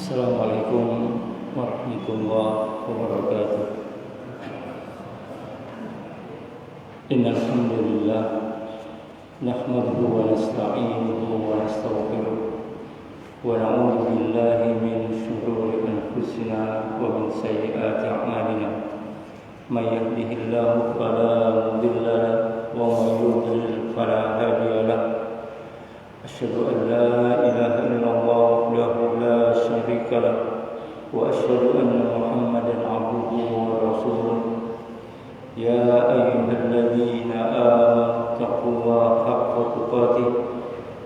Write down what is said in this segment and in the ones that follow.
Assalamualaikum warahmatullahi wabarakatuh. Innal hamdalillah nahmaduhu wa nasta'inuhu wa nastaghfiruh wa na'udzu billahi min shururi anfusina wa min sayyiati a'malina. May yahdihillahu fala mudilla lahu wa may yudlil fala hadiya lahu. Asyhadu an la ilaha illallah wahdahu la syarika lah wa asyhadu anna Muhammadan abduhu wa rasuluh. Ya ayyuhalladzina amanu taqullaha haqqa tuqatih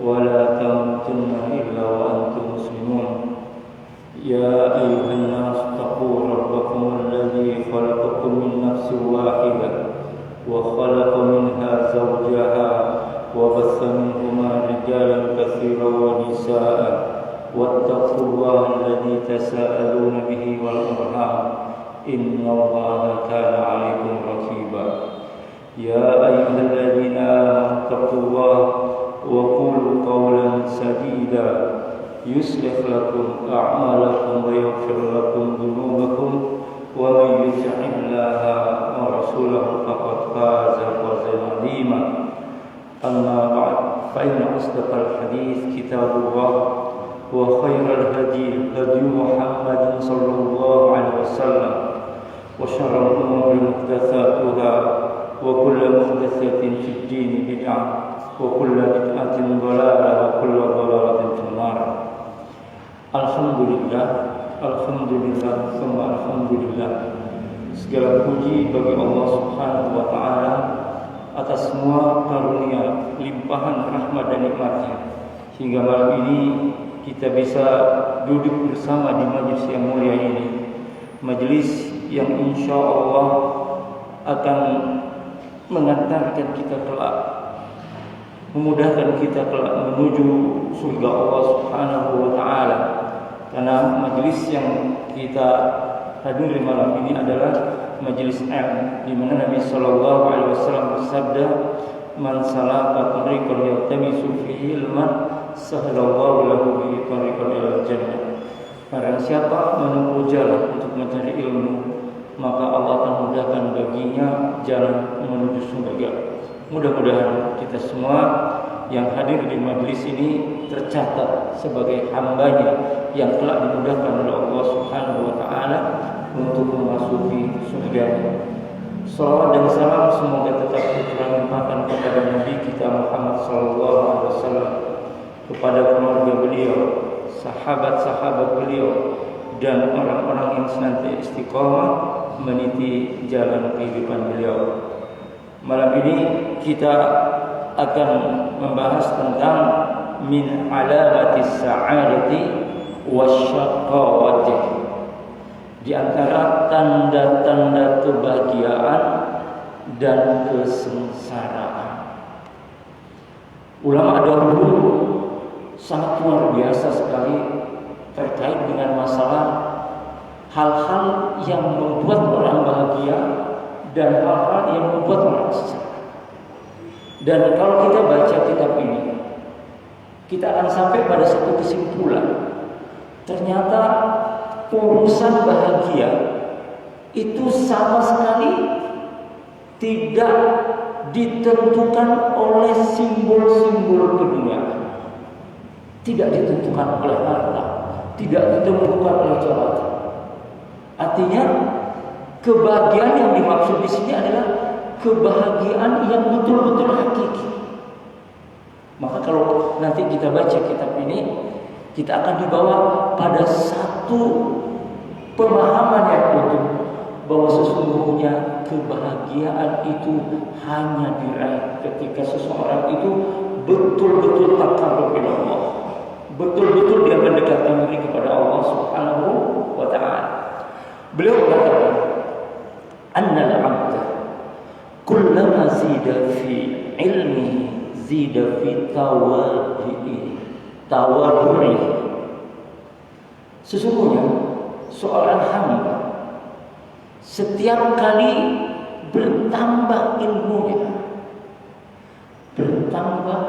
wa la tamutunna illa wa antum muslimun. Ya ayyuhan nas taqu rabbakum alladzi khalaqakum min nafsin wahidah wa khalaqa minha zawjaha وبث منهما رجالا كثيرا ونساء واتقوا الله الذي تساءلون به والأرحام إن الله كان عليكم رقيبا. يا أيها الذين آمنوا اتقوا الله وقولوا قولا سديدا يصلح لكم أعمالكم ويغفر لكم ذنوبكم ومن يطع الله ورسوله فقد فاز فوزا عظيما. أما بعد فإن أصدق الحديث كتاب الله وخير الهدي هدي محمد صلى الله عليه وسلم وشر الأمور محدثاتها وكل محدثة في الدين بدعة وكل بدعة ضلالة وكل ضلالة في النار. Alhamdulillah, alhamdulillah, summa alhamdulillah. Segala puji bagi Allah Subhanahu wa taala atas semua karunia, limpahan rahmat dan nikmatnya, hingga malam ini kita bisa duduk bersama di majelis yang mulia ini, majelis yang insya Allah akan mengantarkan kita kelak, memudahkan kita kelak menuju surga Allah Subhanahu wa taala. Karena majelis yang kita hadiri malam ini adalah majelis ilmu, di mana Nabi sallallahu alaihi wasallam bersabda, "Man salaka tariqan yaltamisu fihi ilman, sahhalallahu lahu bihi tariqan ilal jannah." Barang siapa menempuh jalan untuk mencari ilmu, maka Allah akan mudahkan baginya jalan menuju surga. Mudah-mudahan kita semua yang hadir di majelis ini tercatat sebagai hamba-Nya yang telah dimudahkan oleh Allah Subhanahu wa taala untuk memasuki surga. Salawat dan salam semoga tetap terlimpahkan kepada Nabi kita Muhammad sallallahu alaihi wasallam, kepada keluarga beliau, sahabat-sahabat beliau, dan orang-orang yang senantiasa istiqamah meniti jalan kehidupan beliau. Malam ini kita akan membahas tentang min alamatis sa'adati wasyaqawati, di antara tanda-tanda kebahagiaan dan kesengsaraan. Ulama dahulu sangat luar biasa sekali terkait dengan masalah hal-hal yang membuat orang bahagia dan hal-hal yang membuat orang sengsara. Dan kalau kita baca kitab ini, kita akan sampai pada satu kesimpulan. Ternyata urusan bahagia itu sama sekali tidak ditentukan oleh simbol-simbol keduniaan, tidak ditentukan oleh harta, tidak ditentukan oleh jabatan. Artinya kebahagiaan yang dimaksud di sini adalah kebahagiaan yang betul-betul hakiki. Maka kalau nanti kita baca kitab ini, kita akan dibawa pada satu pemahaman yang utuh, bahwa sesungguhnya kebahagiaan itu hanya diraih ketika seseorang itu betul-betul takarrub ila Allah, betul-betul dia mendekatkan diri kepada Allah Subhanahu wa taala. Beliau berkata, "Annal 'abda kullama zida fi ilmihi zida fi tawadhu'i." Sesungguhnya seorang hamba setiap kali bertambah ilmunya, bertambah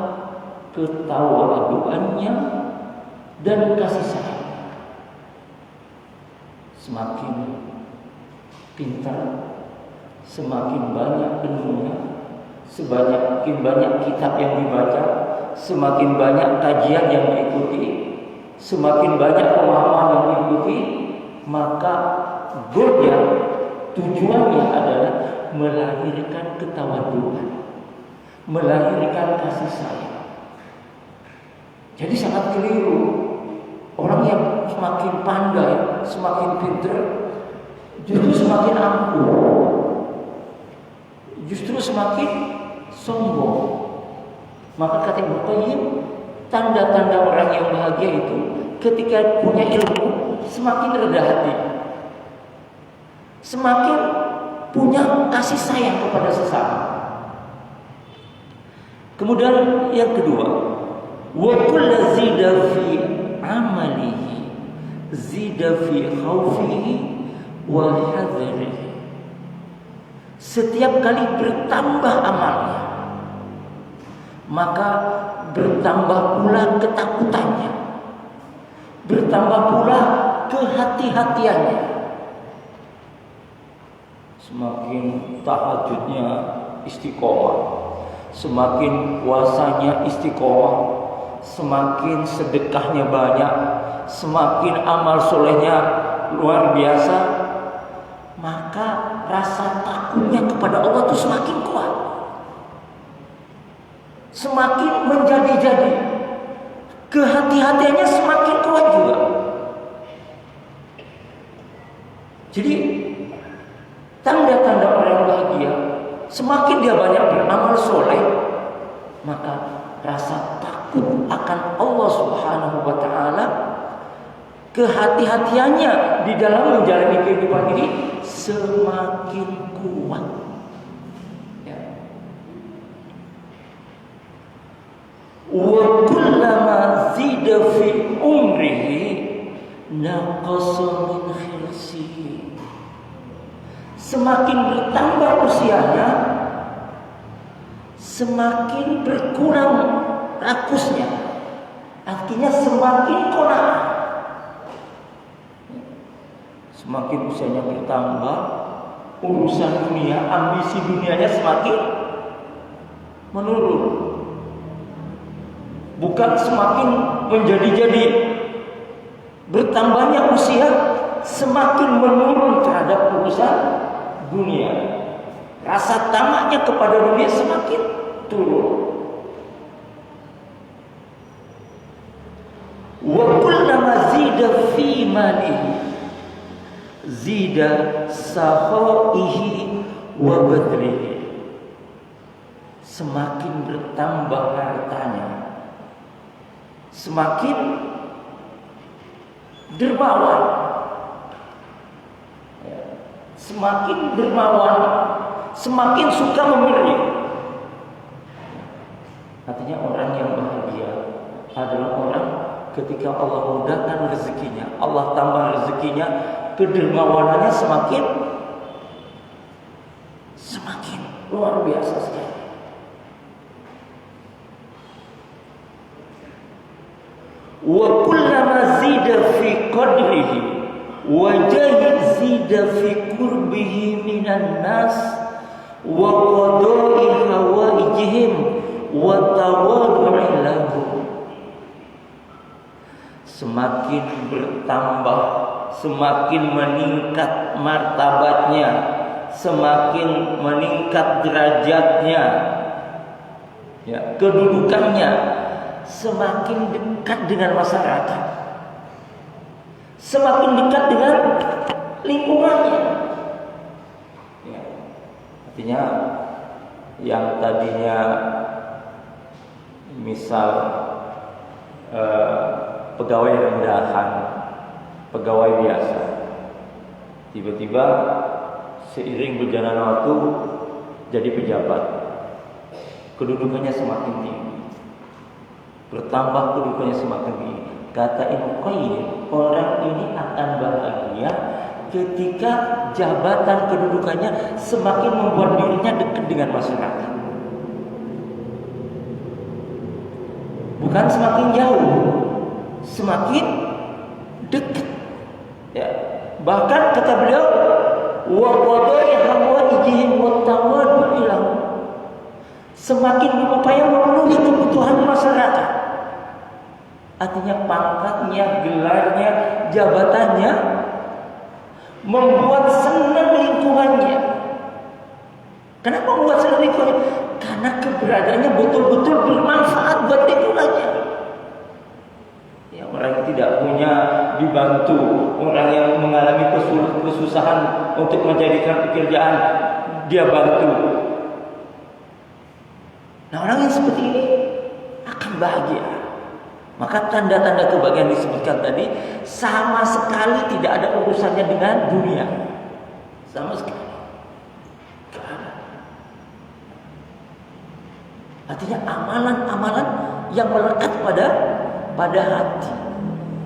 ketawaduannya dan kasih sayang. semakin pintar, semakin banyak ilmunya, semakin banyak kitab yang dibaca, semakin banyak kajian yang diikuti, semakin banyak pemahaman yang diikuti, maka goalnya, tujuannya adalah melahirkan ketawaduan, melahirkan kasih sayang. Jadi sangat keliru. Orang yang semakin pandai, semakin pintar, justru semakin angkuh, justru semakin sombong. Maka kata Ibnu Qayyim, tanda-tanda orang yang bahagia itu ketika punya ilmu semakin rendah hati, semakin punya kasih sayang kepada sesama. Kemudian yang kedua, wa kullu zida fi amalihi zida fi khaufihi wa hadrihi. Setiap kali bertambah amalnya, maka bertambah pula ketakutannya, bertambah pula kehati-hatiannya. Semakin tahajudnya istiqomah, semakin puasanya istiqomah, semakin sedekahnya banyak, semakin amal solehnya luar biasa, maka rasa takutnya kepada Allah itu semakin kuat, semakin menjadi-jadi, kehati-hatiannya semakin kuat juga. Jadi tanda-tanda orang bahagia, semakin dia banyak beramal soleh, maka rasa takut akan Allah Subhanahu wa ta'ala, kehati-hatiannya di dalam menjalani kehidupan ini semakin kuat. Ya. Wa kullama zida fi umrihi naqasa min khirsihi. Semakin bertambah usianya, semakin berkurang rakusnya. Artinya semakin qanaah. Semakin usianya bertambah, urusan dunia, ambisi dunianya semakin menurun. Bukan semakin menjadi-jadi. Bertambahnya usia semakin menurun terhadap urusan dunia. Rasa tamaknya kepada dunia semakin turun. Wa kullama zida fi malihi zida sakhaihi wa badrihi. Semakin bertambah hartanya, semakin dermawan, semakin dermawan, semakin suka memberi. Artinya orang yang bahagia adalah orang ketika Allah mudahkan rezekinya, Allah tambah rezekinya, kedermawanannya semakin luar biasa sekali. Wa kullama zida fi qadrihi wa zida fi qurbihi minan nas wa qada'i hawaijihim wa tawaddu'i lahum. Semakin bertambah, semakin meningkat martabatnya, semakin meningkat derajatnya, ya, kedudukannya, semakin dekat dengan masyarakat, semakin dekat dengan lingkungannya. Ya, artinya yang tadinya misal pegawai rendahan, pegawai biasa, tiba-tiba seiring berjalan waktu jadi pejabat, kedudukannya semakin tinggi, bertambah kedudukannya semakin tinggi. Kata Ibnu Qayyim, orang ini akan bahagia ketika jabatan kedudukannya semakin membuat dirinya dekat dengan masyarakat, bukan semakin jauh, semakin dekat, ya, Bahkan kata beliau, wa qada'i hawaijihim wa tawadu ilahum. Semakin berupaya memenuhi kebutuhan masyarakat. Artinya pangkatnya, gelarnya, jabatannya membuat senang lingkungannya. Kenapa membuat senang lingkungannya? Karena keberadaannya betul-betul bermanfaat buat lingkungannya. Ya, orang yang tidak punya dibantu, orang yang mengalami kesusahan untuk menjadikan pekerjaan dia bantu. Nah, orang yang seperti ini akan bahagia. Maka tanda-tanda kebahagiaan disebutkan tadi sama sekali tidak ada urusannya dengan dunia. Sama sekali. Artinya amalan-amalan yang melekat pada hati.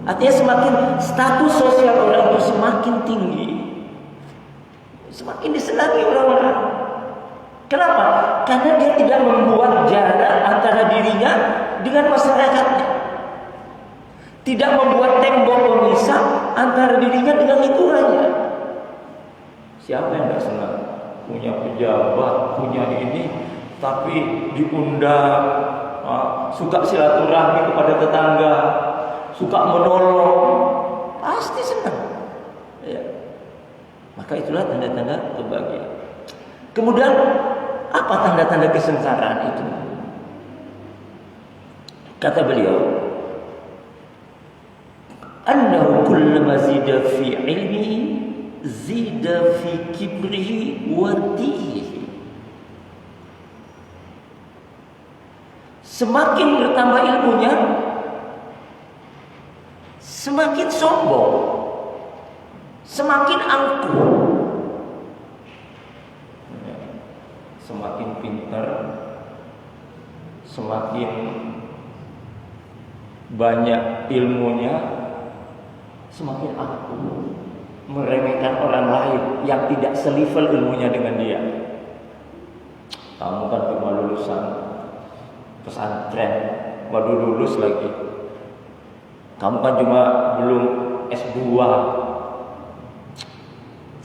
Artinya semakin status sosial orang itu semakin tinggi, semakin disenangi orang-orang. Kenapa? Karena dia tidak membuat jarak antara dirinya dengan masyarakatnya. Tidak membuat tembok pemisah antara dirinya dengan lingkungannya. Siapa yang tidak senang punya pejabat, punya ini, tapi diundang, suka silaturahmi kepada tetangga, suka menolong, pasti senang. Ya. Maka itulah tanda-tanda kebahagiaan. Kemudian apa tanda-tanda kesengsaraan itu? Kata beliau, annahu kullama zida fi ilmihi zida fi kibrihi wa dihi. Semakin bertambah ilmunya, semakin sombong, semakin angkuh, semakin pintar, semakin banyak ilmunya, semakin angkuh, meremehkan orang lain yang tidak selevel ilmunya dengan dia. Kamu kan cuma lulusan pesantren, baru lulus lagi. Kamu kan cuma belum S2,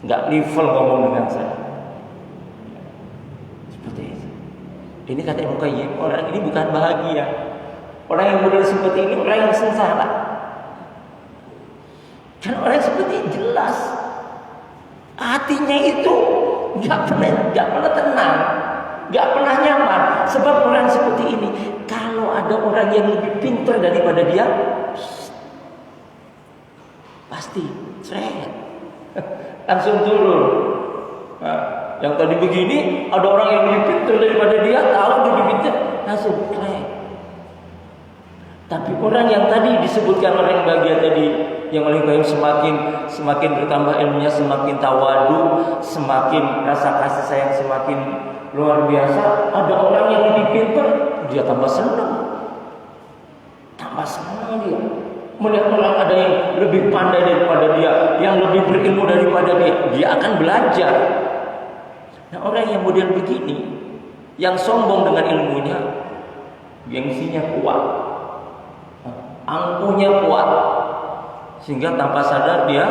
nggak level ngomong dengan saya. Seperti itu. Ini kata Ibnu Qayyim, orang ini bukan bahagia. Orang yang model seperti ini orang yang sengsara. Karena orang seperti ini jelas hatinya itu nggak pernah tenang, nggak pernah nyaman. Sebab orang seperti ini, kalau ada orang yang lebih pintar daripada dia, pasti cret, langsung turun. Nah, yang tadi begini, ada orang yang lebih pintar daripada dia, tahu dia lebih pintar, langsung cret. Tapi orang yang tadi disebutkan orang yang bahagia tadi, yang paling baik semakin bertambah ilmunya, semakin tawadu, semakin rasa kasih sayang semakin luar biasa. Ada orang yang lebih pintar, dia tambah senang dia. Melihat orang ada yang lebih pandai daripada dia, yang lebih berilmu daripada dia akan belajar. Nah, orang yang model begini, yang sombong dengan ilmunya, gengsinya kuat, angkuhnya kuat, sehingga tanpa sadar dia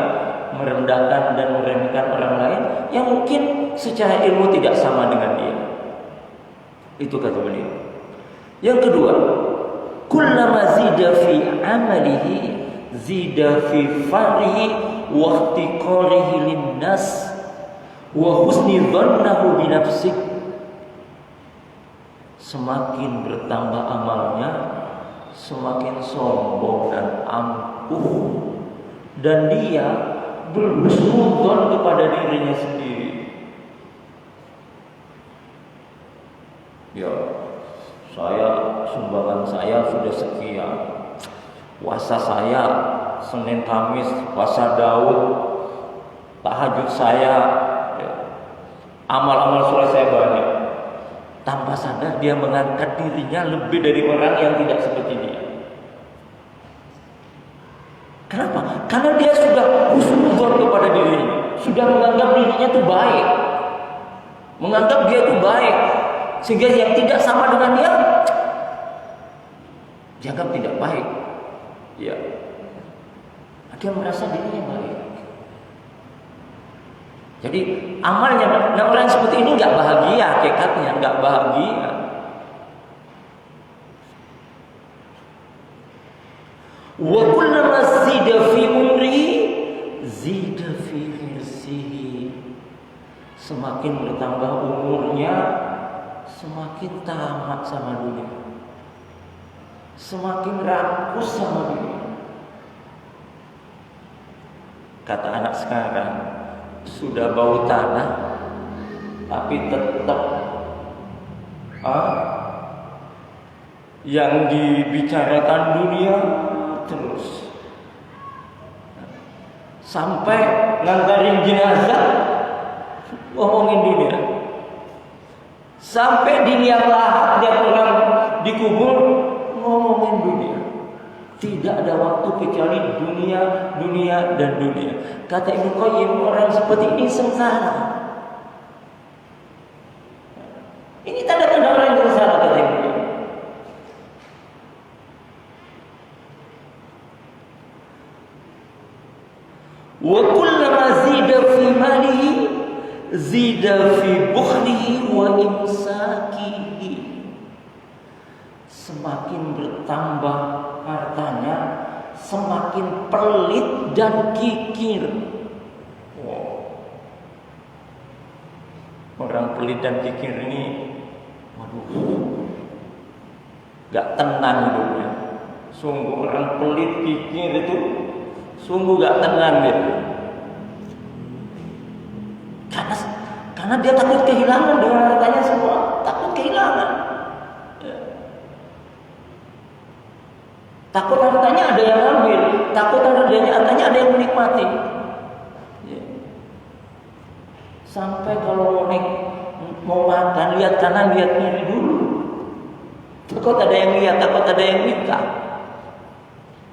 merendahkan dan meremehkan orang lain yang mungkin secara ilmu tidak sama dengan dia. Itu kata beliau. Yang kedua, kullama zida fi amalihi zida fi farihi wa ihtiqarihi linnas wa husni dhannahu bi nafsihi. Semakin bertambah amalnya, semakin sombong dan angkuh, dan dia berhusnudzon kepada dirinya sendiri. Ya, sumbangan saya sudah sekian, puasa saya Senin Kamis, puasa Daud, tahajud saya, ya, amal-amal soleh saya banyak. Tanpa sadar dia mengangkat dirinya lebih dari orang yang tidak seperti dia. Kenapa? Karena dia sudah husnudzon kepada dirinya, sudah menganggap dirinya itu baik, menganggap dia itu baik, sehingga yang tidak sama dengan dia dianggap tidak baik. Ya, dia merasa dirinya baik. Jadi amalnya, nah orang seperti ini nggak bahagia, hakikatnya nggak bahagia. Wa kullama zida fi umrihi zida fi hirsihi. Semakin bertambah umurnya, semakin tamak sama dunia, semakin rakus sama dunia. Kata anak sekarang, sudah bau tanah tapi tetap yang dibicarakan dunia terus. Sampai ngantarin jenazah ngomongin dunia. Sampai di liang lahat dia orang dikubur ngomongin dunia. Tidak ada waktu kecuali dunia, dunia dan dunia. Kata Ibnu Qayyim, orang seperti ini sengsara. Ini tanda-tanda orang yang sengsara, kata Ibnu Qayyim. Wa kullama zida fi malihi zida fi bukhlihi wa imsakihi. Semakin bertambah hartanya, semakin pelit dan kikir. Orang pelit dan kikir ini, waduh, gak tenang hidupnya. Sungguh orang pelit kikir itu sungguh gak tenang gitu. Karena dia takut kehilangan dengan hartanya semua, takut kehilangan. Takut hartanya ada yang ambil, takut hartanya ada yang menikmati. Sampai kalau mau makan, lihat kanan, lihat kiri dulu. Takut ada yang lihat, takut ada yang minta.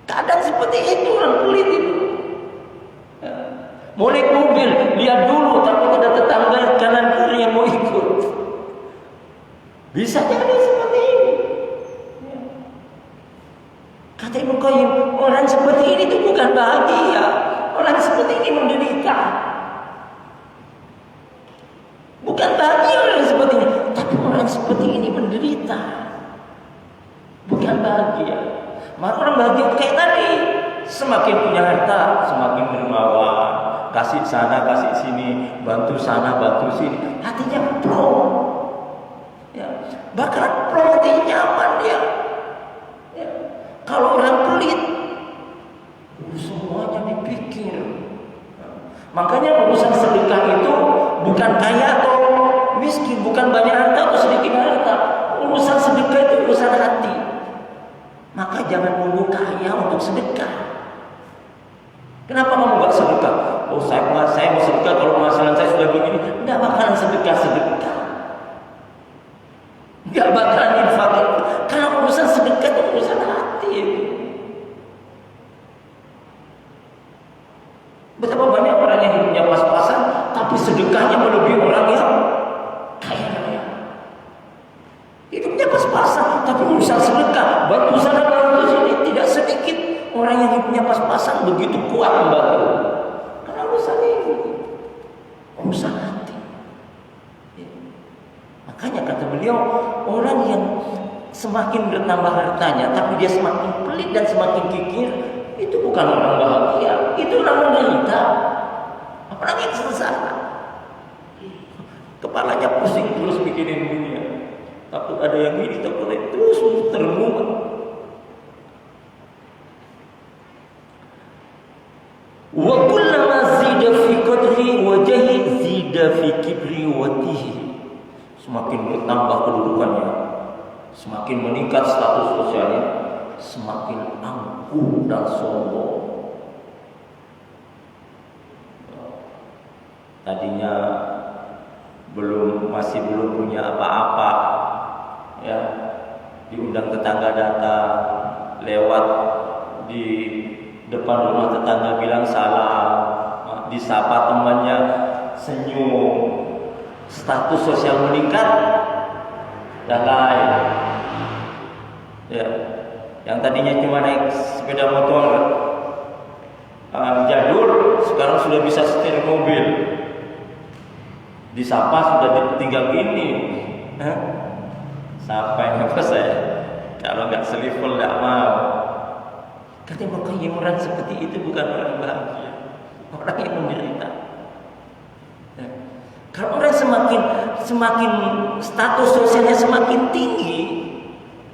Kadang seperti itu orang pelit itu. Mau naik mobil, lihat dulu, takut ada tetangga kanan kiri yang mau ikut. Bisa jadi seperti ini. Kata Ibnu Qayyim, orang seperti ini itu bukan bahagia. Orang seperti ini menderita. Bukan bahagia orang seperti ini, tapi orang seperti ini menderita. Bukan bahagia. Maka orang bahagia kayak tadi, semakin punya harta, semakin dermawan, kasih sana, kasih sini, bantu sana, bantu sini. Hatinya plong. Ya. Bahkan plong, hatinya nyaman dia. Ya. Kalau orang pelit, semuanya dipikir. Makanya urusan sedekah itu bukan kaya atau miskin, bukan banyak harta atau sedikit harta. Urusan sedekah itu urusan hati. Maka jangan nunggu kaya untuk sedekah. Kenapa kamu gak sedekah? Oh saya mau sedekah kalau penghasilan saya sudah begini. Gak bakalan sedekah. Gak bakalan infak. Karena urusan sedekah itu urusan hati. Betapa banyak orang yang hidupnya pas-pasan, tapi sedekahnya melebihi orang yang kaya raya. Hidupnya pas-pasan, tapi urusan sedekah, bantu sana bantu sini, tidak sedikit orang yang hidupnya pas-pasan begitu kuat membantu. Karena urusan ini, urusan hati. Makanya kata beliau, orang yang semakin bertambah hartanya, tapi dia semakin pelit dan semakin kikir, itu bukan orang bahagia, itu orang menderita, orang yang sengsara. Kepalanya pusing terus mikirin dunia, takut ada yang ini, takut ada yang terus termuat. Wa kullama zida fi qadri wajhi zida fi kibri watihi. Semakin bertambah kedudukannya, semakin meningkat status sosialnya, semakin angkuh dan sombong. Tadinya masih belum punya apa-apa, ya, diundang tetangga datang, lewat di depan rumah tetangga bilang salam, disapa temannya senyum, status sosial meningkat dan lain. Ya. Yang tadinya cuma naik sepeda motor jadul, sekarang sudah bisa setir mobil. Disapa sudah tinggal gini. Sampai apa saya? Kalau nggak selevel nggak mau. Kata Muqayyim, orang seperti itu bukan orang bahagia, orang yang menderita. Kalau orang semakin status sosialnya semakin tinggi,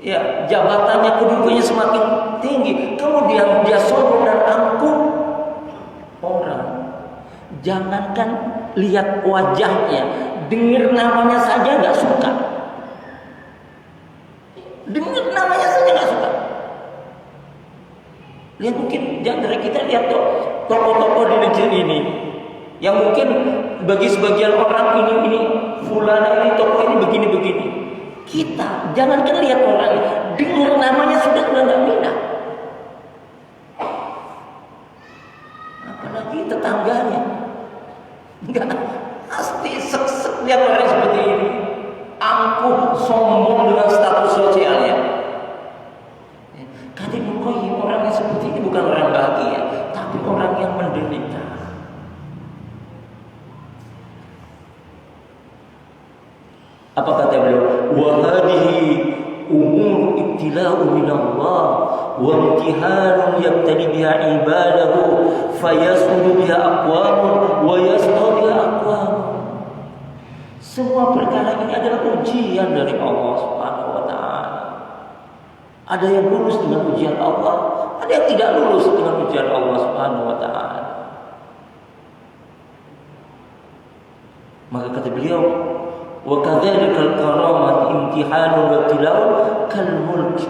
ya jabatannya, kedudukannya semakin tinggi, kemudian dia sombong dan angkuh, orang jangankan lihat wajahnya, dengar namanya saja nggak suka. Dengar namanya saja nggak suka. Lihat, mungkin di antara kita lihat tokoh-tokoh di negeri ini, yang mungkin bagi sebagian orang ini fulana ini tokoh ini begini. Kita jangankan lihat orang, dengar namanya sudah nggak minat. Apalagi tetangganya, nggak pasti lihat orang seperti ini, angkuh, sombong dengan status sosialnya. Kata Muqayyim, orang yang seperti ini bukan orang bahagia, tapi orang yang menderita. Apa kata beliau? Wa hadhihi umur ibtila'u min Allah wa imtihanun yabtali biha ibadahu fayasulu biha aqwamun wa yaslu biha aqwamun. Semua perkara ini adalah ujian dari Allah Subhanahu wa taala. Ada yang lulus dengan ujian Allah, ada yang tidak lulus dengan ujian Allah Subhanahu wa taala. Maka kata beliau, wa kadzalika al-karamah imtihanun wa ibtila'u kal mulk.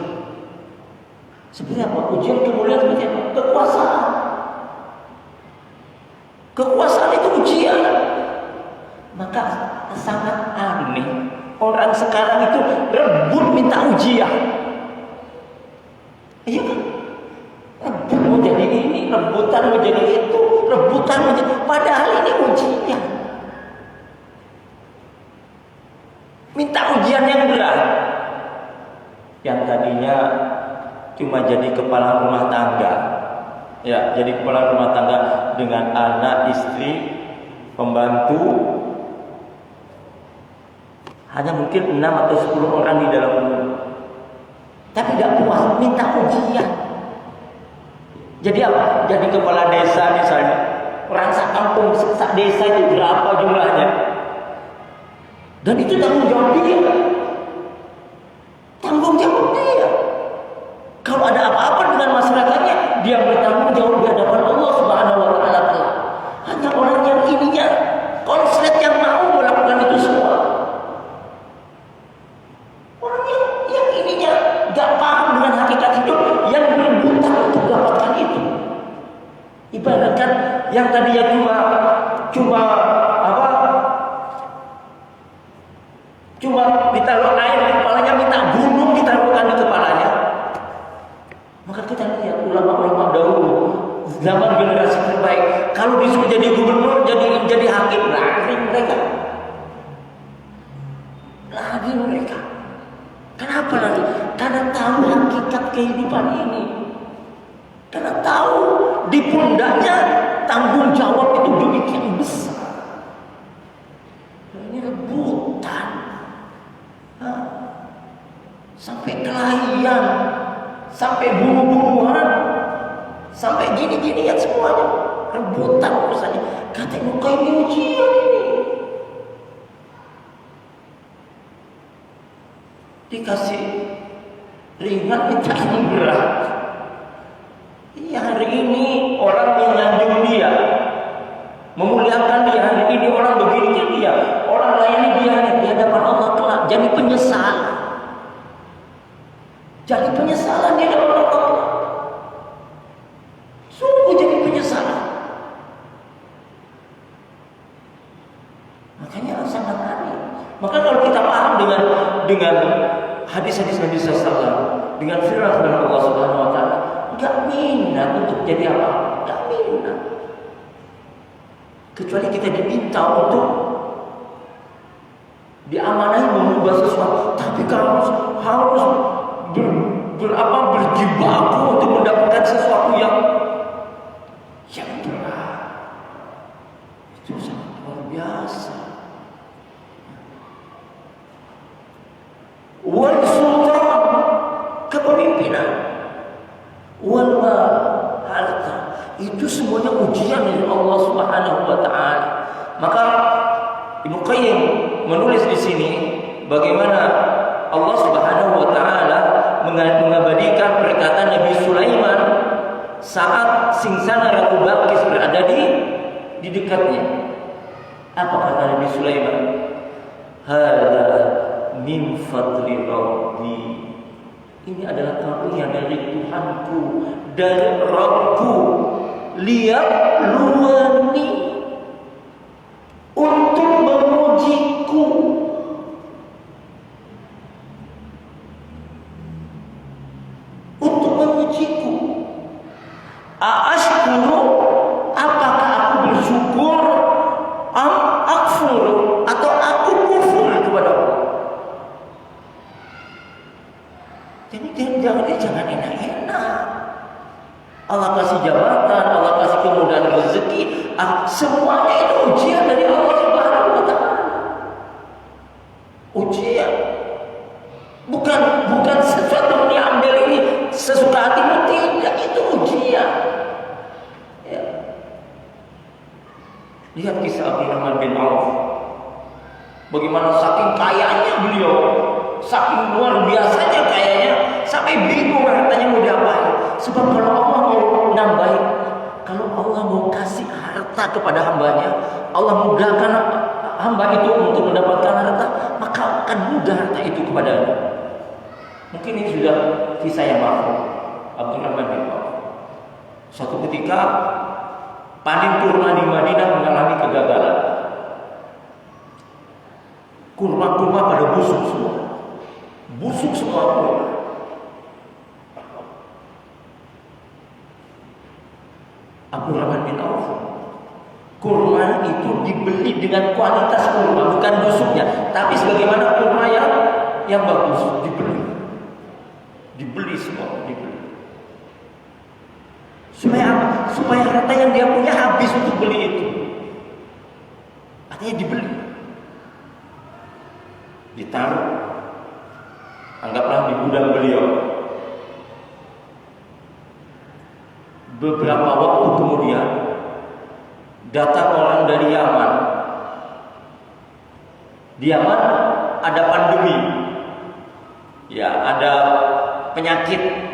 Seperti apa? Ujian kemuliaan seperti apa? Kekuasaan. Kekuasaan itu ujian. Maka sangat aneh orang sekarang itu rebut minta ujian. Iya kan? Rebut mau jadi ini, rebutan mau jadi itu, rebutan mau jadi, padahal ini ujian. Minta ujian yang berat. Yang tadinya cuma jadi kepala rumah tangga, ya, jadi kepala rumah tangga dengan anak, istri, pembantu, hanya mungkin 6 atau 10 orang di dalam rumah. Tapi tidak puas, minta ujian. Jadi apa? Jadi kepala desa misalnya, orang sekampung, sak desa itu berapa jumlahnya? Dan itu tanggung jawab dia. Tanggung jawab dia. Kalau ada apa-apa dengan masyarakatnya, dia bertanggung jawab di hadapan Allah Subhanahu wa taala. Hanya orang yang ininya konslet yang mau melakukan itu semua. Orang yang ininya gak paham dengan hakikat hidup, yang berebutan untuk dapatkan itu. Ibaratkan yang tadinya cuma ditaruh air di kepalanya, minta gunung ditaruhkan di kepalanya. Maka kita lihat ulama-ulama dahulu, zaman generasi terbaik, kalau disuruh jadi gubernur, jadi hakim, lari mereka. Kenapa lari? Karena tahu hakikat kehidupan ini. Karena tahu di pundaknya tanggung jawab itu demikian besar. Ini rebutan. Sampai kelahian, sampai bunuh-bunuhan, sampai gini-ginian semuanya rebutan urusannya. Kata Muqayyim, ujian ini. Dikasih ringan, minta yang berat. Iya, hari ini orang menyanjung dia, memuliakan dia. Hari ini orang begini dia, orang layani dia di hadapan Allah kelak jadi penyesalan. Jadi penyesalan di hadapan Allah. Sungguh jadi penyesalan. Makanya sangat aneh. Maka kalau kita paham dengan hadis-hadis Nabi SAW, dengan firman Allah Subhanahu wa taala, enggak minat untuk jadi apa? Enggak minat. Kecuali kita diminta untuk diamanahi mengubah sesuatu, tapi kalau harus berjibaku untuk mendapatkan sesuatu yang berat, itu sangat luar biasa. Itu semuanya ujian dari Allah Subhanahu wa taala. Maka Ibnu Qayyim menulis di sini bagaimana Allah Subhanahu wa taala mengabadikan perkataan Nabi Sulaiman saat singsana Ratu Balqis berada di dekatnya. Apa kata Nabi Sulaiman? Hadza min fadli Rabbi. Ini adalah karunia dari Tuhanku, dari Rabbku. Lihat luani untuk mengujiku. Untuk mengujiku. Aashkuru, apakah aku bersyukur? Am akfur, atau aku kufur kepada Allah? Jadi jangan enak-enak. Allah kasih jabatan, Allah kasih kemudahan rezeki, semuanya itu ujian dari Allah Subhanahu wa taala. Ujian. Bukan sesuatu yang diambil ini sesuka hatimu, tidak, itu ujian. Ya. Lihat kisah Abdurrahman bin Auf. Bagaimana saking kayanya beliau, saking luar biasanya kayanya, sampai bingung hartanya mau diapain. Sebab kalau Allah mau nambahin, kalau Allah mau kasih harta kepada hambanya, Allah mudahkan hamba itu untuk mendapatkan harta, maka akan mudah harta itu kepadanya. Mungkin ini sudah kisah yang ma'ruf. Abdurrahman bin Auf suatu ketika panen kurma di Madinah mengalami kegagalan. Kurma-kurma pada busuk semua. Busuk semua kurma. Abdurrahman bin Auf, kurma itu dibeli dengan kualitas kurma, bukan busuknya, tapi sebagaimana kurma yang bagus dibeli semua, dibeli. Supaya harta yang dia punya habis untuk beli itu. Artinya dibeli, ditaruh, anggaplah di gudang beliau. Beberapa waktu kemudian datang orang dari Yaman. Di Yaman ada pandemi, ya, ada penyakit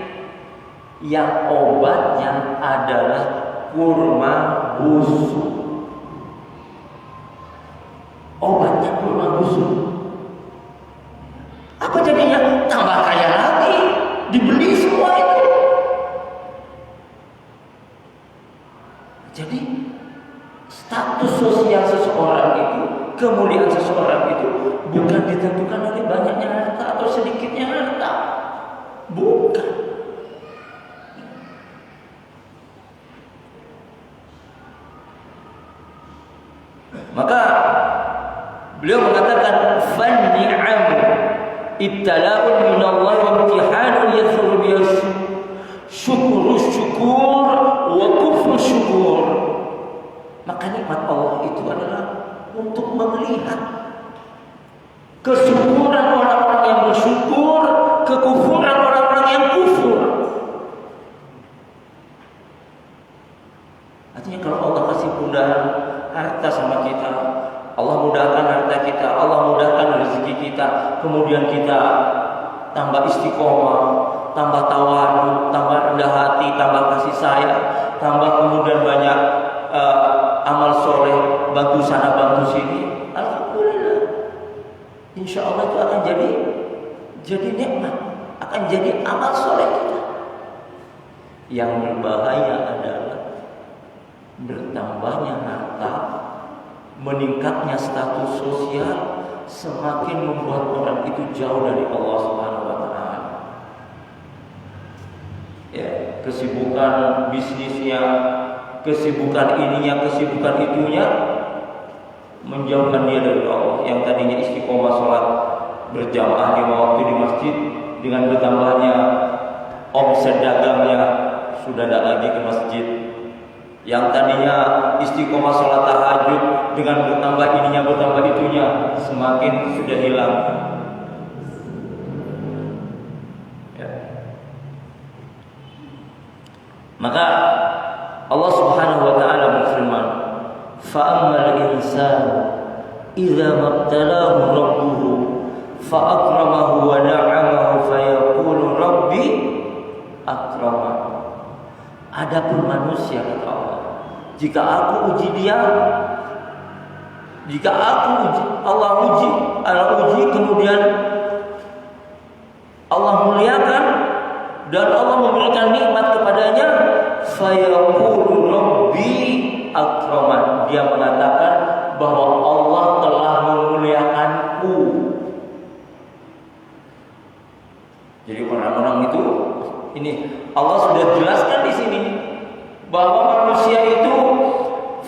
yang obatnya adalah kurma busuk. Obatnya kurma busuk. Apa jadinya? Tambah kaya lagi, dibeli semua itu. Jadi status sosial seseorang itu, kemuliaan seseorang itu bukan ditentukan oleh banyaknya harta atau sedikitnya harta. Bukan. Maka beliau mengatakan fan-ni'am ibtala'un minallahi wa imtihanun yadhuru bihi syukur wa kufru syukur. Maka nikmat Allah itu adalah untuk melihat kesyukuran orang-orang yang bersyukur, kekufuran orang-orang yang kufur. Artinya kalau Allah kasih mudahan harta sama kita, Allah mudahkan harta kita, Allah mudahkan rezeki kita, kemudian kita tambah istiqomah, tambah tawadhu, tambah rendah hati, tambah kasih sayang, tambah kemudian banyak amal soleh, bantu sana bantu sini, alhamdulillah. Insya Allah itu akan jadi nikmat, akan jadi amal soleh kita. Yang berbahaya adalah bertambahnya harta, meningkatnya status sosial, semakin membuat orang itu jauh dari Allah Subhanahu wa taala. Ya, kesibukan bisnisnya, kesibukan ininya, kesibukan itunya menjauhkan dia dari Allah. Yang tadinya istiqomah sholat berjamaah di waktu di masjid, dengan bertambahnya omset dagangnya sudah tidak lagi ke masjid. Yang tadinya istiqomah sholat tahajud, dengan bertambah ininya bertambah itunya, semakin sudah hilang. Ya. Maka Allah Subhanahu wa taala berfirman, "Fa'ammal insanu idza mabtalahu rabbuhu fa'akramahu wa na'amahu fayaqulu rabbi akraman." Adapun manusia, kata Allah, jika aku uji dia, jika Allah uji kemudian Allah muliakan dan Allah memberikan nikmat kepadanya, fayaqulu rabbi akraman, dia mengatakan bahwa Allah telah memuliakanku. Jadi orang-orang itu, ini Allah sudah jelaskan di sini bahwa manusia itu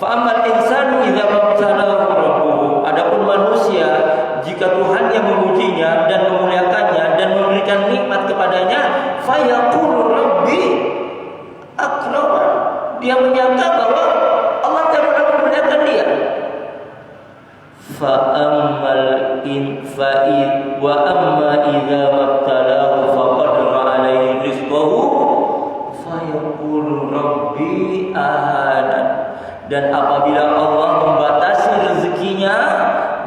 fa'amal insanu idza mabtalahu rabbuhu, adapun manusia jika Tuhan yang memujinya dan memuliakannya dan memberikan nikmat kepadanya, fayaqulu rabbi akraman, dia menyangka bahwa Allah telah memuliakan dia. Wa amma idza mabtalahu faqadara alaihi rizqahu fayaqulu rabbi ahanan, dan apabila Allah membatasi rezekinya,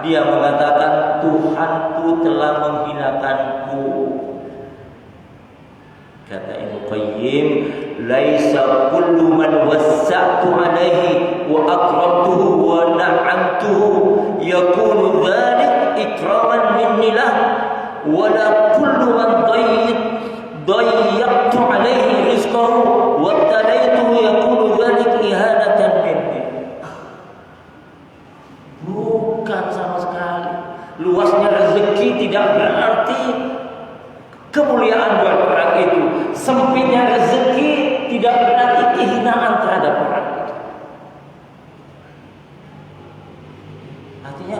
dia mengatakan Tuhanku telah menghinakanku. Kata Ibnu Qayyim, laisa kullu man wassa'tu alaihi wa akramtuhu wa na'amtuhu yakunu dzalik ikraman minni lah, wa la kullu man dayyaqtu alaihi rizqahu wa tadaituhu yakunu dzalik ihanatan minni. Bukan sama sekali. Luasnya rezeki tidak berarti kemuliaan buat orang itu. Sempitnya rezeki tidak berarti kehinaan terhadap orang itu. Artinya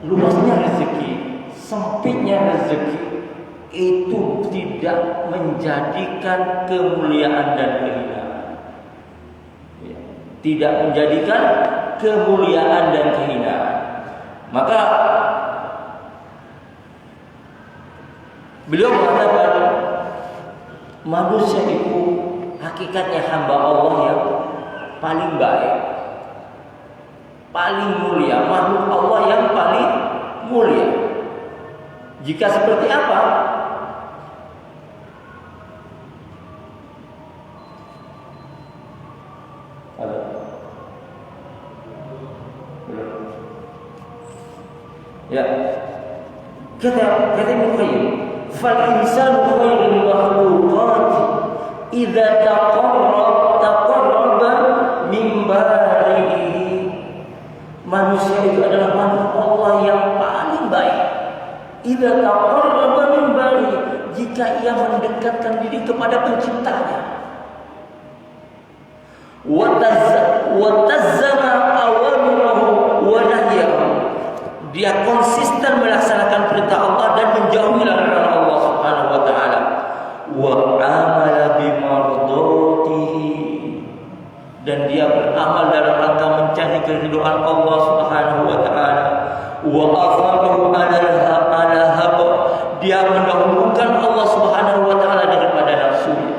luasnya rezeki, sempitnya rezeki itu tidak menjadikan kemuliaan dan kehinaan. Tidak menjadikan kemuliaan dan kehinaan. Maka beliau mengatakan manusia itu hakikatnya hamba Allah yang paling baik, paling mulia, makhluk Allah yang paling mulia. Jika seperti apa? Ya, kata Ibnu Qayyim, fal insanu khairul makhluqat idza taqarraba min barihi. Manusia itu adalah makhluk Allah yang paling baik. Idza taqarraba min barihi, jika ia mendekatkan diri kepada penciptanya. Wa tazzama awamirahu wa nahyahu, dia konsisten melaksanakan perintah Allah dan menjauhi larangan Allah Subhanahu wa taala. Wa amala bimardatihi, dan dia beramal dalam rangka mencari keridhaan Allah Subhanahu wa taala. Wa atharahu ala hawa, dia mendahulukan Allah Subhanahu wa taala daripada nafsunya.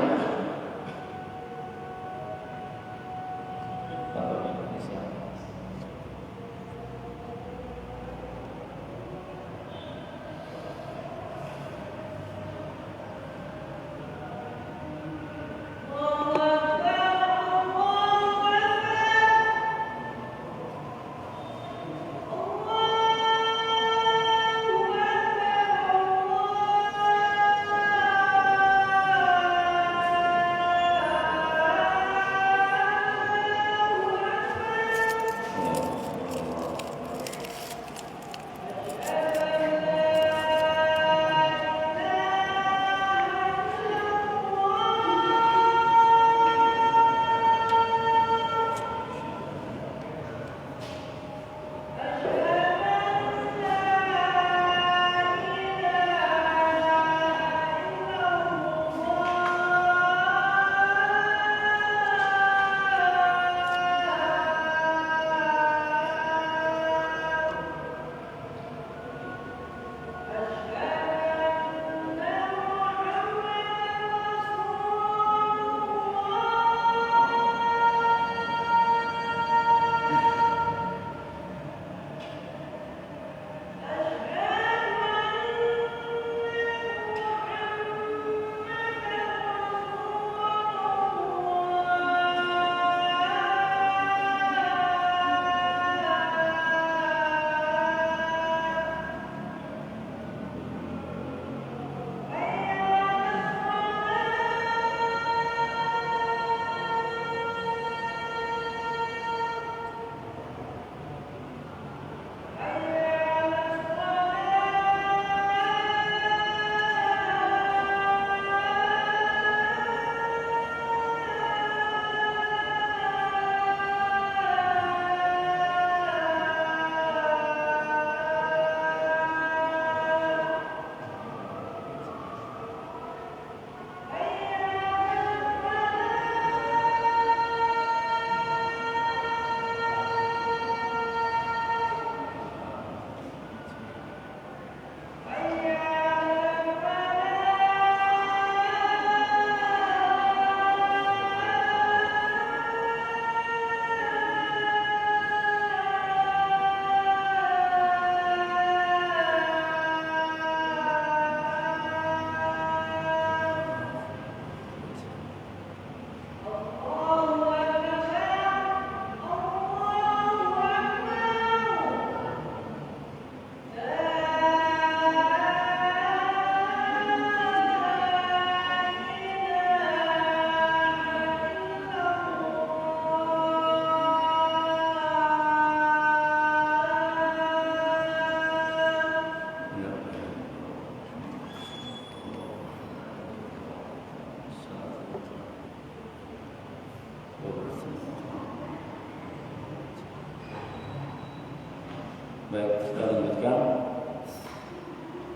Baik, kita lanjutkan.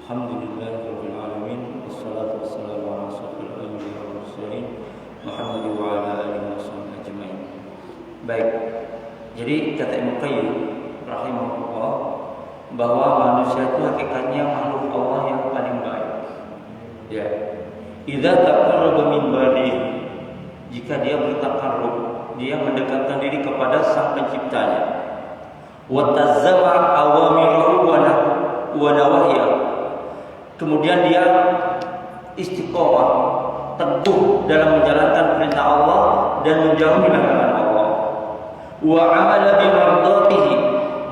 Alhamdulillahirabbil alamin wassalatu wassalamu ala asyrofil anbiya'i wal mursalin Muhammadin wa ala alihi washabbihi ajmain. Baik. Jadi kata Ibnu Qayyim rahimahullah bahwa manusia itu hakikatnya makhluk Allah yang paling baik. Ya. Idza taqarraba min bari, jika dia bertakarrub, dia mendekatkan diri kepada Sang Penciptanya. Wa tazzama awamirahu wa nawahya. Kemudian dia istiqomah, teguh dalam menjalankan perintah Allah dan menjauhi larangan Allah. Wa amala bi mardatihi,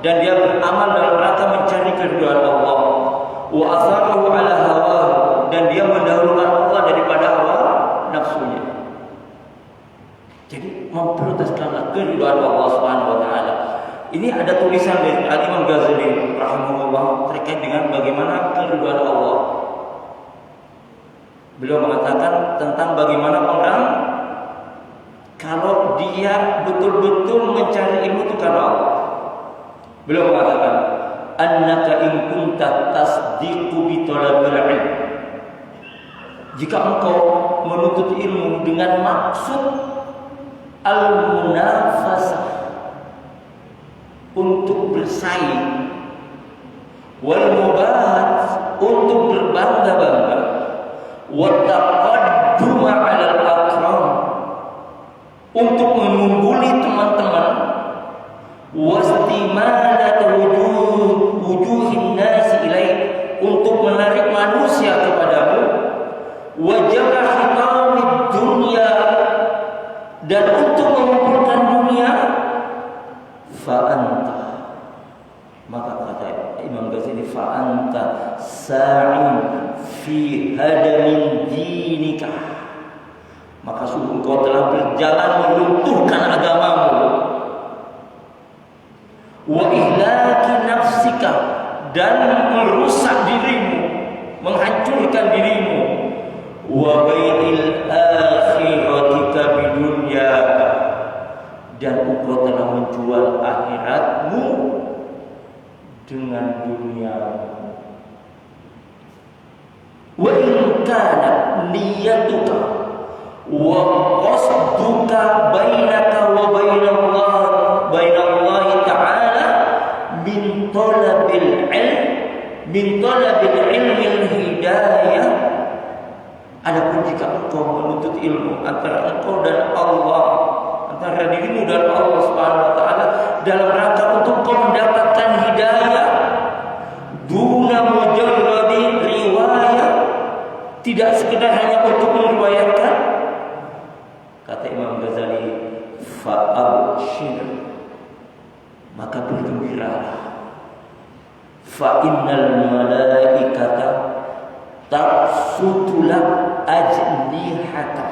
dan dia beramal dalam rangka mencari keridhaan Allah. Wa atharahu ala hawahu, dan dia mendahulukan Allah daripada hawa nafsunya. Jadi memprioritaskan keridhaan Allah Subhanahu wa taala. Ini ada tulisan dari Imam Ghazali rahimahullah terkait dengan bagaimana keridhaan Allah. Beliau mengatakan tentang bagaimana orang kalau dia betul-betul mencari ilmu itu karena Allah. Beliau mengatakan, annaka in kunta tasdiqu bi talabil ilm. Jika engkau menuntut ilmu dengan maksud al-munafasah, untuk bersaing, wal mubahat, untuk berbangga-bangga, wa taqaddum 'ala al-akram, untuk mengungguli teman-teman, wastimalat wujuhin nasi ilaih, untuk menarik manusia kepadamu, wajah hitamid dunia, dan untuk mengumpulkan dunia, fa'anta, maka kata Imam Ghazali, fa'anta sa'in fi hadamin dinika, maka sungguh kau telah berjalan meruntuhkan agamamu, wa ihlaki nafsika, dan merusak dirimu, menghancurkan dirimu, wa bainil akhiratika bidunya, dan engkau telah menjual akhiratmu dengan dunia. Wa in kana niyatuka wa qasduka bainaka wa bainallahi ta'ala min talabil ilmil hidayah. Adapun jika engkau menuntut ilmu antara engkau dan Allah, antara dirimu dan Allah Subhanahu wa taala, dalam rangka untuk kau mendapatkan hidayah, duna mujarradi riwayah, tidak sekedar hanya untuk meriwayatkan, kata Imam Ghazali, fa'abshir, maka bergembiralah, fa innal malaikata taqsutulak ajnihata,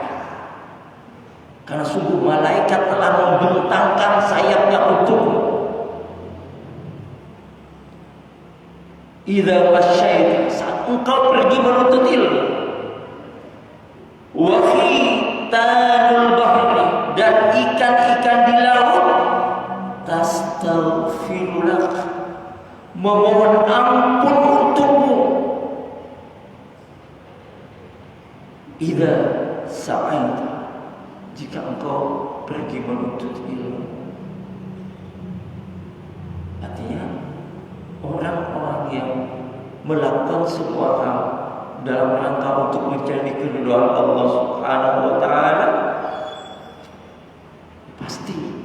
karena sungguh malaikat telah membentangkan sayapnya untukmu. Idza masyaita, saat engkau pergi menuntut ilmu, wa khitanul bahri, dan ikan-ikan di laut, tastaghfirulak, memohon ampun untukmu. Idza sa'aita, jika engkau pergi menuntut ilmu. Artinya orang-orang yang melakukan sebuah hal dalam rangka untuk mencari keridhaan Allah Subhanahu wa taala, pasti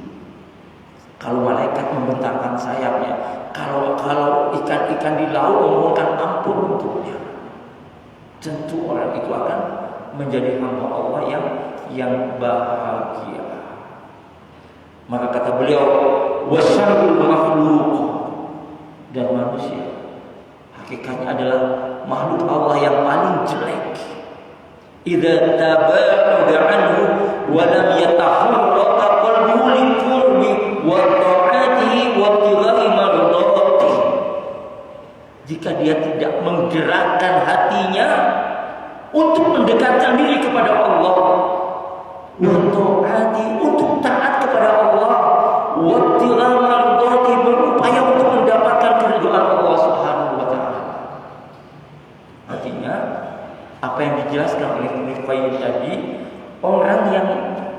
kalau malaikat membentangkan sayapnya, kalau ikan-ikan di laut memohonkan ampun untuknya, tentu orang itu akan menjadi hamba Allah yang bahagia. Maka kata beliau, wasyarrul makhluq, dan manusia hakikatnya adalah makhluk Allah yang paling jelek. Idza taba'ada anhu wa lam yataharraka qalbuhu li qurbi wa ta'atihi wa ibtigha'i mardatihi, jika dia tidak menggerakkan hatinya untuk mendekatkan diri kepada Allah, wa ta'atihi, untuk taat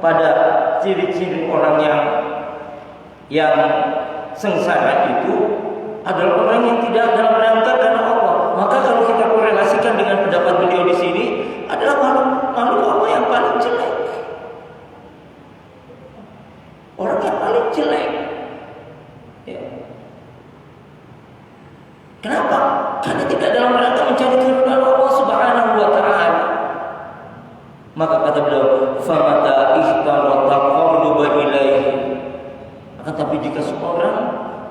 pada ciri-ciri orang yang sengsara itu adalah orang yang tidak dalam rangka karena Allah. Maka kalau kita korelasikan dengan pendapat beliau di sini adalah makhluk Allah yang paling jelek. Orang yang paling jelek. Ya. Kenapa? Karena tidak dalam rangka mencari keridhaan Allah Subhanahu wa taala. Maka kata beliau, "Famata ihtarata qarruba ilaihi." Akan tapi jika seorang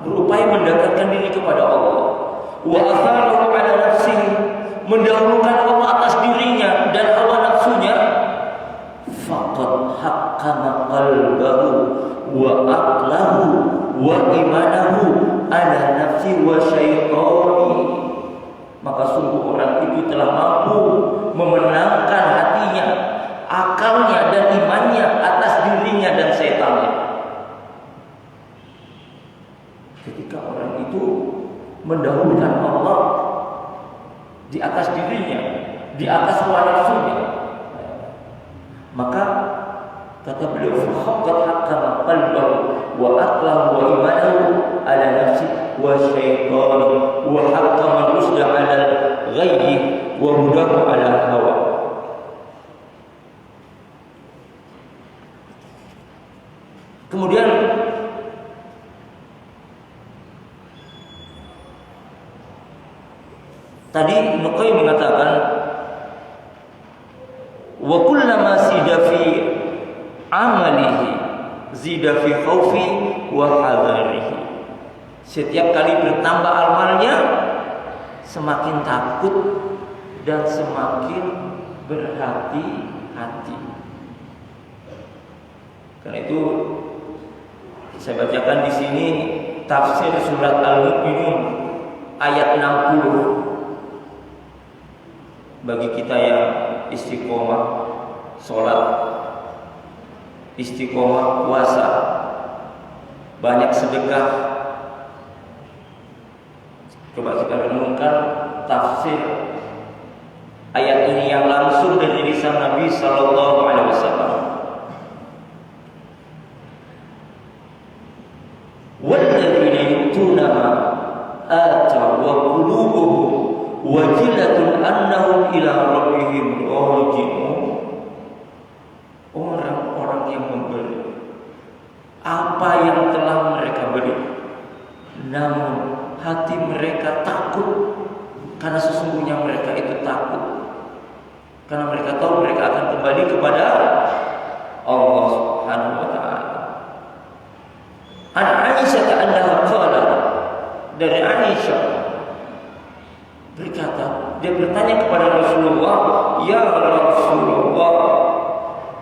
berupaya mendekatkan diri kepada Allah, wa atharahu ala nafsihi, mendahulukan Allah atas dirinya dan hawa nafsunya, faqad haqqama qalbahu wa aqlahu wa imanahu ala nafsi wa syaitani. Maka sungguh orang itu telah mampu memenangkan hatinya, akalnya dan imannya atas dirinya dan setannya. Ketika orang itu mendahulukan Allah di atas dirinya, di atas hawa nafsunya, maka kata beliau, faqad haqqama qalbahu wa aqlahu wa imanahu ala nafsi wa syaitani wa haqqama rusda ala ghayri wa hudahu ala hawa. Kemudian tadi Ibnu Qayyim mengatakan, wa kullama sida fi amalihi zida fi khaufi wa hadarihi. Setiap kali bertambah amalnya, semakin takut dan semakin berhati-hati. Karena itu saya bacakan di sini tafsir surat Al-Mu'minun ayat 60. Bagi kita yang istiqomah sholat, istiqomah puasa, banyak sedekah, coba kita renungkan tafsir ayat ini yang langsung dari lisan Nabi Sallallahu Alaihi Wasallam. Walladzina yu'tuna ma ataw wa qulubuhum wajilatun annahum ila rabbihim raji'un. Orang-orang yang memberi apa yang telah mereka beri, namun hati mereka takut, karena sesungguhnya mereka itu takut, karena mereka tahu mereka akan kembali kepada Allah Subhanahu wa taala. An Aisyah annaha qalat, dari Aisyah berkata, dia bertanya kepada Rasulullah, ya Rasulullah,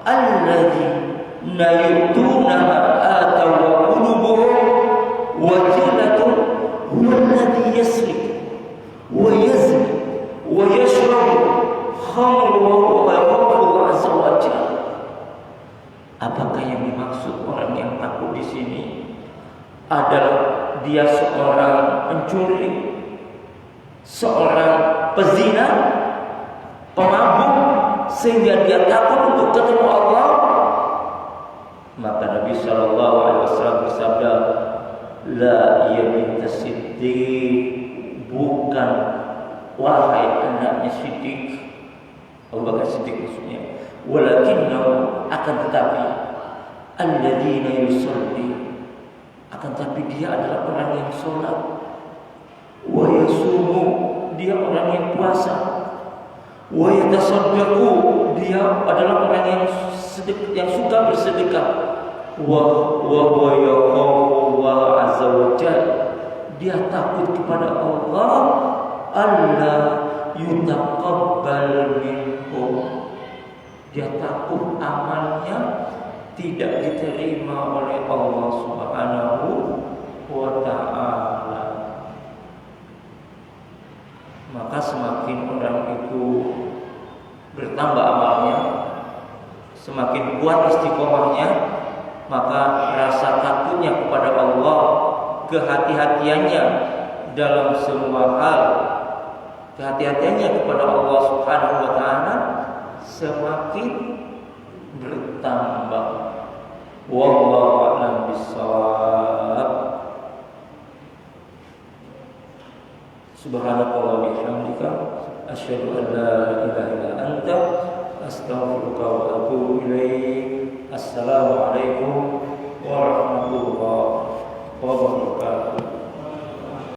alladzina yu'tuna ma ataw wa qulubuhum wajilatun huwa alladhi yasrik wa yazni wa yashrabu khamra wa huwa Allah azza wa jalla. Apakah yang dimaksud orang yang takut di sini adalah dia seorang pencuri, seorang pezina, pemabuk, sehingga dia takut untuk ketemu Allah? Maka Nabi Shallallahu Alaihi Wasallam bersabda, la ya binta Siddiq, bukan wahai anaknya Siddiq, Abu Bakar Siddiq maksudnya, walakinnahu, akan tetapi, alladzina yusalli, akan tetapi dia adalah orang yang sholat, wa yasumu, dia orang yang puasa, wa yatasaddaqu, dia adalah orang yang suka bersedekah, wa yakhafu azza wa jalla, dia takut kepada Allah, alla yutaqabbal minhum, dia takut amalnya tidak diterima oleh Allah Subhanahu wa ta'ala. Maka semakin orang itu bertambah amalnya, semakin kuat istiqomahnya, maka rasa takutnya kepada Allah, kehati-hatiannya dalam semua hal, kehati-hatiannya kepada Allah Subhanahu wa ta'ala semakin bertambah. Wallahu a'lam bishawab. Subhanakallah bihamdika asyhadu an la ilaha illa anta astaghfiruka wa atubu ilaik. Assalamualaikum warahmatullahi wabarakatuh.